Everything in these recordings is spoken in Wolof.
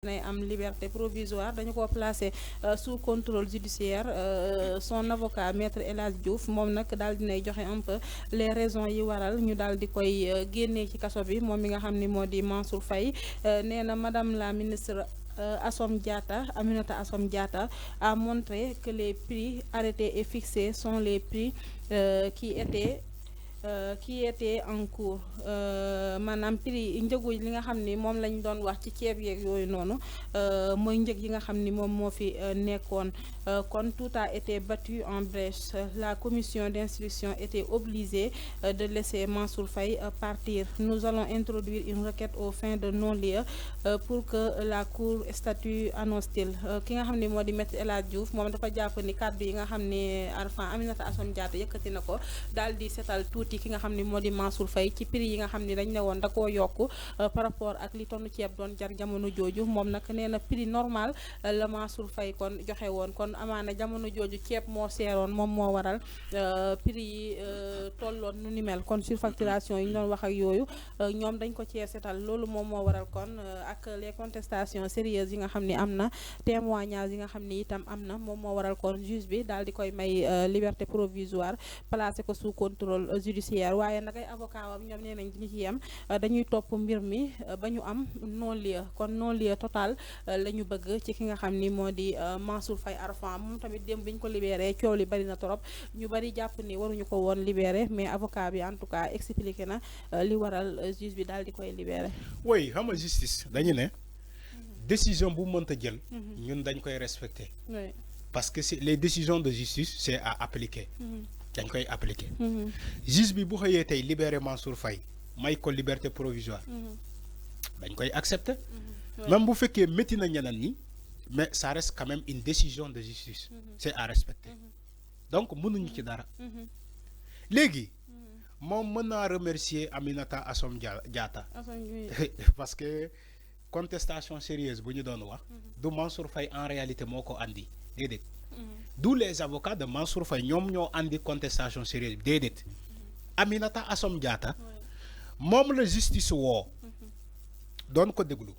nay am liberté provisoire dañu ko placé sous contrôle judiciaire son avocat maître El Hadji Diouf moom nag daal dinay joxe un peu les raisons yi waral ñu daal di koy génnee ci kaso bi moom mi nga xam ni moo di Mansour Faye nee na madame la ministre Assome Diatta, Aminata Assome Diatta a montré que les prix arrêtés et fixés sont les prix qui était en cours maanaam prix njëgu li nga xam ni moom lañ doon wax ci ceeb yeeg yooyu noonu mooy njëg yi nga xam ni moom moo fi nekkoon kon tout a été battu en brèche la commission d'instruction était obligée de laisser Mansour Faye partir nous allons introduire une requête aux fins de non-lieu pour que la cour statue annonce-t-il ki nga xam ni moo di maître El Hadji Diouf moom dafa jàpp ni kàddu yi nga xam ni Aminata Assome Diatta yëkkati na ko daal di setal tuuti ki nga xam ni moo di Mansour Faye ci prix yi nga xam ni dañ ne woon da koo yokk par rapport ak li tonnu ceeb doon jar jamono jooju moom nag nee na prix normal la Mansour Faye kon joxe woon kon amaana jamono jooju ceeb moo seeroon moom moo waral prix yi tolloon nu ni mel kon surfacturation yi ñu doon wax ak yooyu ñoom dañ ko cee setal loolu moom moo waral kon ak les contestations sérieuses yi nga xam ni am na témoignages yi nga xam ni itam am na moom moo waral kon juge bi daal di koy may liberté provisoire placé ko sous contrôle judiciaire waaye nag ay avocat wam ñoom nee nañ ñu ci yem dañuy topp mbir mi ba ñu am non-lieu kon non-lieu total la ñu bëgg ci ki nga xam ni moo di Mansour Faye Arfan moom tamit démb bi ñu ko libéré coow li bari na trop ñu bari jàpp ni waruñu ko woon libéré mais avocat bi en tout cas expliqué na li waral juge bi daal di koy libéré. oui xam nga justice dañu ne décision bu mënta jël. ñun dañ koy respecter. parce que les décisions de justice c'est à appliquer. dañ koy appliquer. juge bi bu xëyee tey libéré Mansour Faye may ko liberté provisoire. dañ koy accepter. même bu fekkee métti na ñeneen ñi mais ça reste quand même une décision de justice. c'est à respecter. donc mënuñu ci dara. léegi moom mën naa remercier Aminata Assome Diatta parce que contestation sérieuse bu ñu doon wax. du Mansour Faye en réalité moo ko andi déedéet. d'où les avocats de Mansour Faye ñoom ñoo andi contestation sérieuse déedéet. Aminata Assome Diatta moom la justice woo doon ko déglu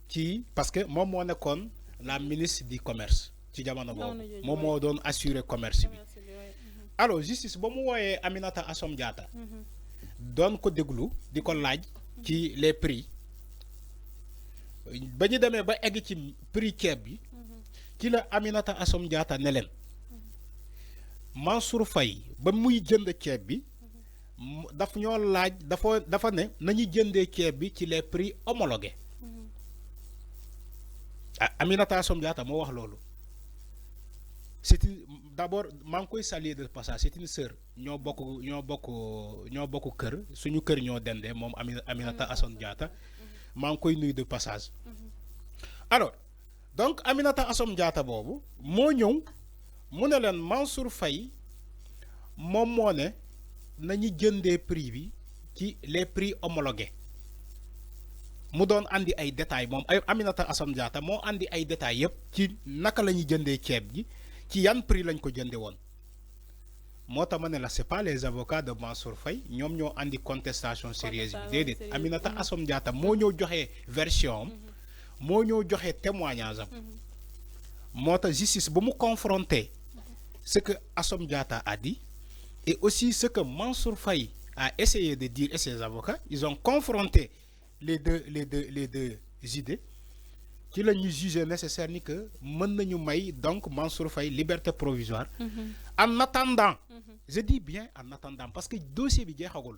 ci parce que moom moo nekkoon la ministre du commerce ci jamono boobu moom moo doon assurer commerce bi alors justice ba mu wooyee Aminata Assome Diatta doon ko déglu di ko laaj ci les prix ba ñu demee ba egg ci prix ceeb bi ci la Aminata Assome Diatta ne leen Mansour Faye ba muy jënd ceeb bi daf ñoo laaj dafa ne nañu jëndee ceeb bi ci les prix homologués Aminata Assome Diatta moo wax loolu c'est d'abord maa ngi koy saluer de passage c'est une sœur ñoo bokk kër suñu kër ñoo dendee moom Aminata Assome Diatta maa ngi koy nuyu de passage alors donc Aminata Assome Diatta boobu moo ñëw mu ne leen Mansour Faye moom moo ne nañu jëndee prix bi ci les prix homologués mu doon andi ay détails moom ay Aminata Assome Diatta moo andi ay détails yëpp ci naka la ñuy jëndee ceeb gi ci yan prix lañ ko jënde woon moo tax ma ne la c'est pas les avocats de Mansour Faye ñoom ñoo andi contestation sérieuse bi déedéet Aminata Assome Diatta moo ñoo joxe version am moo ñoo joxe témoignage am moo tax justice ba mu confronter ce que Assome Diatta a dit et aussi ce que Mansour Faye a essayé de dire et ses avocats ils ont confronté les deux idées ci la ñu jugé nécessaire ni que mën nañu may donc Mansour Faye liberté provisoire en attendant je dis bien en attendant parce que dossier bi jeexagul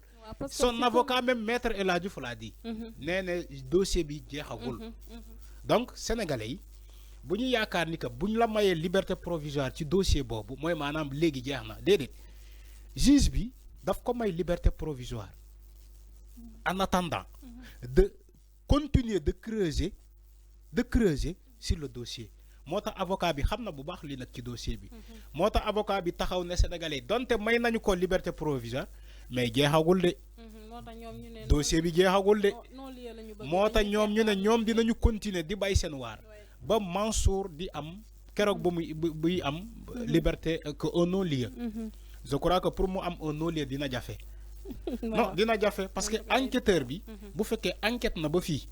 son avocat même maître El Hadji Diouf l'a dit nee na dossier bi jeexagul donc sénégalais yi bu ñu yaakaar ni que bu ñu la mayee liberté provisoire ci dossier boobu mooy maanaam léegi jeex na déedéet juge bi daf ko may liberté provisoire en attendant de continuer de creuser sur le dossier moo tax avocat bi xam na bu baax li nag ci dossier bi moo tax avocat bi taxaw ne sénégalais donte may nañu ko liberté provisoire mais jeexagul de dossier bi jeexagul de moo tax ñoom ñu ne ñoom dinañu continuer di bay seen waar ba Mansour di am keroog ba buy am liberté que un non-lieu je crois que pour mu am un non-lieu dina jafe non dina jafe parce que enquêteur bi bu fekkee enquête na ba fii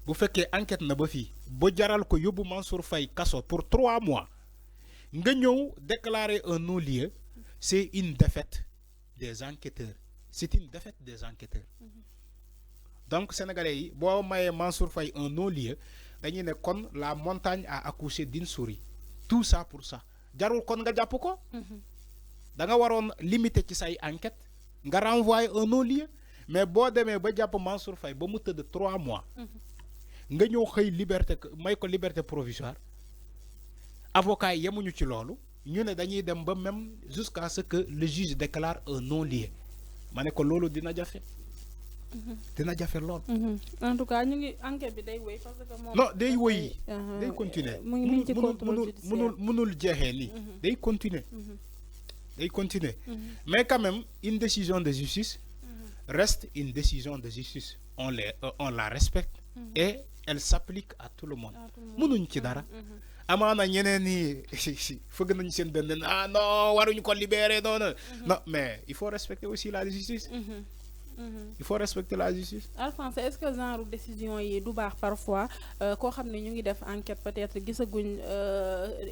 bu fekkee enquête na ba fii ba jaral ko yóbbu Mansour Faye kaso pour 3 mois nga ñëw déclarer un non-lieu c'est une défaite des enquêteurs c'est une défaite des enquêteurs donc sénégalais yi boo mayee Mansour Faye un non-lieu dañuy ne kon la montagne a accouché d'une souris tout ça pour ça jarul kon nga jàpp ko da nga waroon limiter ci say enquête nga renvoyer un non-lieu mais boo demee ba jàpp Mansour Faye ba mu tëdd 3 mois nga ñëw xëy liberté may ko liberté provisoire avocat yi yemuñu ci loolu ñu ne dañuy dem ba même jusqu'à ce que le juge déclare un non-lieu ma ne ko loolu dina jafe lool. En tout cas ñu ngi enquête bi day wéy parce que moom non day wéy day continuer mu ngi ci contrôle judiciaire mënul jeexee nii day continuer mais quand même une décision de justice reste une décision de justice on la respecte et elle s'applique à tout le monde mënuñ ci dara amaana ñeneen ni fëgg nañ seen dënn ah non waruñu ko libérer non mais il faut respecter aussi la justice il faut respecter la justice. Alphonse, est-ce que genre décision yi du baax parfois koo xam ne ñu ngi def enquête peut-être gisaguñ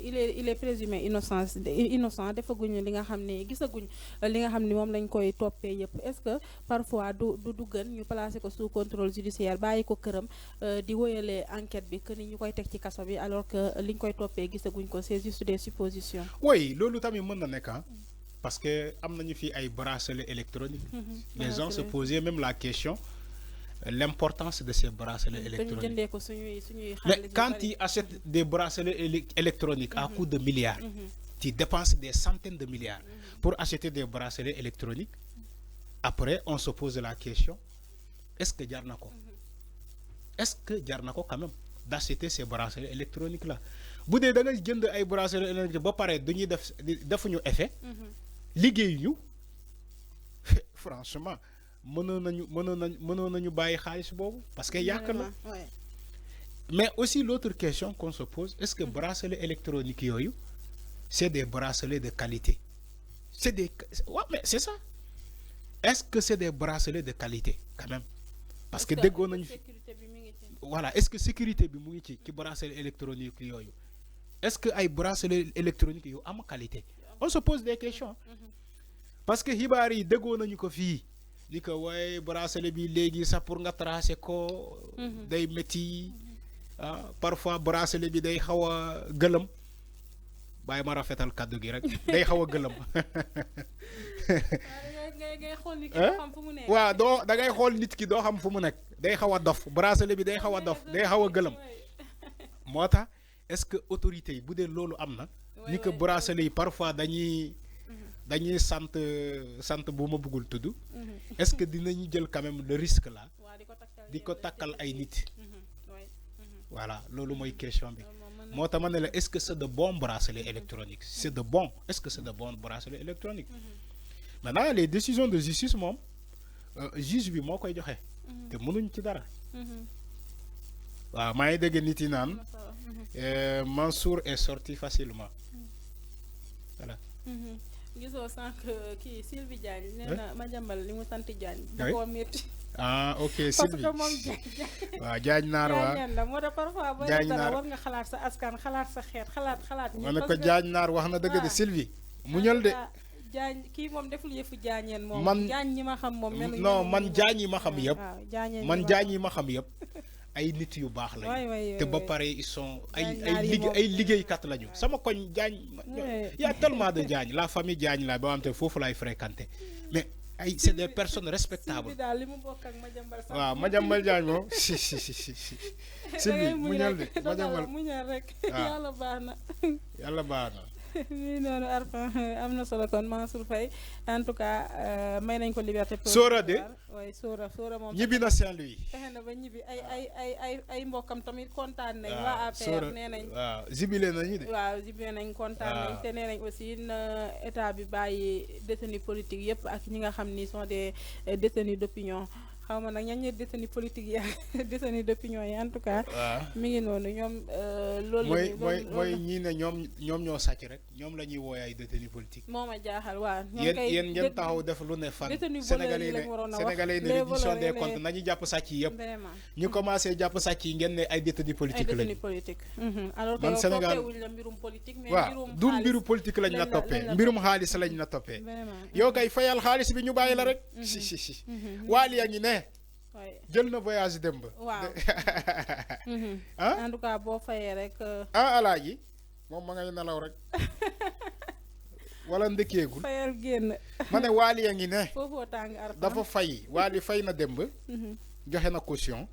il est présumé innocent defaguñ li nga xam ne gisaguñ li nga xam ne moom lañ koy toppee yëpp est-ce que parfois du gën ñu placer ko sous contrôle judiciaire bàyyi ko këram di wóyalee enquête bi que ni ñu koy teg ci kaso bi alors que liñ koy toppee gisaguñ ko c'est juste des suppositions. oui loolu tamit mën na nekk parce que am nañu fi ay bracelets électroniques. Les gens se posaient même la question l'importance de ces bracelets électroniques. Mais quand tu achètes des bracelets électroniques à coût de milliards, tu dépenses des centaines de milliards pour acheter des bracelets électroniques. Après, on se pose la question, est-ce que jar na ko? Est-ce que jar na ko quand même d'acheter ces bracelets électroniques là? Bu dee da nga jënd ay bracelets électroniques ba pare duñuy defuñu effet. Liggéeyuñu franchement mënoon nañu bàyyi xaalis boobu parce que yàq la mais aussi l'autre question qu'on se pose est-ce que bracelet électronique yooyu c'est des bracelets de qualité mais c'est ça est-ce que c'est des bracelets de qualité quand même parce que déggoon nañu voilà est-ce que sécurité bi mu ngi ci bracelet électronique yooyu est-ce que ay bracelet électronique yu am qualité on se pose des questions parce que xibaar yi déggoon nañu ko fii ni ko waaye bracelet bi léegi sax pour nga tracer ko day métti parfois bracelet bi day xaw a gëlëm bàyyi ma rafetal kàddu gi rek day xaw a gëlëm waaw da ngay xool nit ki doo xam fu mu nekk day xaw a dof bracelet bi day xaw a dof day xaw a gëlëm moo tax est-ce que autorité yi bu dee loolu am na ni que bracelet yi parfois dañuy sant bu ma bëggul tudd est-ce que dinañu jël quand même le risque là di ko takkal ay nit voilà loolu mooy question bi moo tax ma ne la est-ce que c'est de bons bracelets électroniques est-ce que c'est de bons bracelets électroniques maintenant les décisions de justice moom juge bi moo koy joxe te mënuñ ci dara waaw maa ngi dégg nit yi naan Mansour est sorti facilement voilà. gisoo sànq kii Sylvie Diagne nee na Madiambal li mu sant Diagne da koo métti ok Sylvie parce que moom Diagne waaw Diagne naar waa la moo tax parfois boo dara war nga xalaat sa askan xalaat sa xeet xalaat ma ne ko Diagne naar wax na dëgg de Sylvie muñal de Diagne kii moom deful yëfu Diagneen moom man Diagne ñi ma xam moom non man Diagne yi ma xam yëpp ay nit yu baax lañu te ba pare ils sont ay liggéeykat lañu sama koñ Diagne y a tellement de Diagne la famille Diagne la ba am te foofu laay fréquenter mais ay c'est des personnes respectables waaw Madiambal Diagne moom si Sylvie muñal de Madiambal muñal rek yàlla baax na mi noonu am na solo kon Mansour Faye en tout cas may nañ ko liberté Sora de waaye Sora moom ñibbi na Saint-Louis fexe na ba ñibbi ay mbokkam tamit kontaan nañ waa APR nee nañ waaw jibile nañu de waaw jibile nañ kontaan nañ te nee nañ aussi na état bi bàyyi détenus politiques yëpp ak ñi nga xam ni sont des détenus d'opinion xaw ma nag ñan ñooy détenu politique yi détenu d'opinion yi en tout cas. mi ngi noonu ñoom loolu mooy ñii ne ñoom ñoo sàcc rek ñoom la ñuy wooye ay détenu politique. moo ma jaaxal waaw. yéen ngeen taxaw def lu ne fan. Sénégalais ne reddition des comptes nañu jàpp sàcc yi yëpp. ñu commencé jàpp sàcc yi ngeen ne ay détenu politique lañu. ay détenu politique. alors que man Sénégal toppewuñ la mbirum politique. mais waaw du mbiru politique lañ la toppee mbirum xaalis lañ la toppee. yow kay fayal xaalis bi ñu bàyyi la rek. si waali yaa ngi ne. jël na voyage démb. waaw. en tout cas boo fayee rek. alaaji moom ma ngay nelaw rek. wala ndëkkeegul. fayal génn. ma ne waali yaa ngi ne. foofoo tàng dafa fay waali fay na démb. joxe na caution.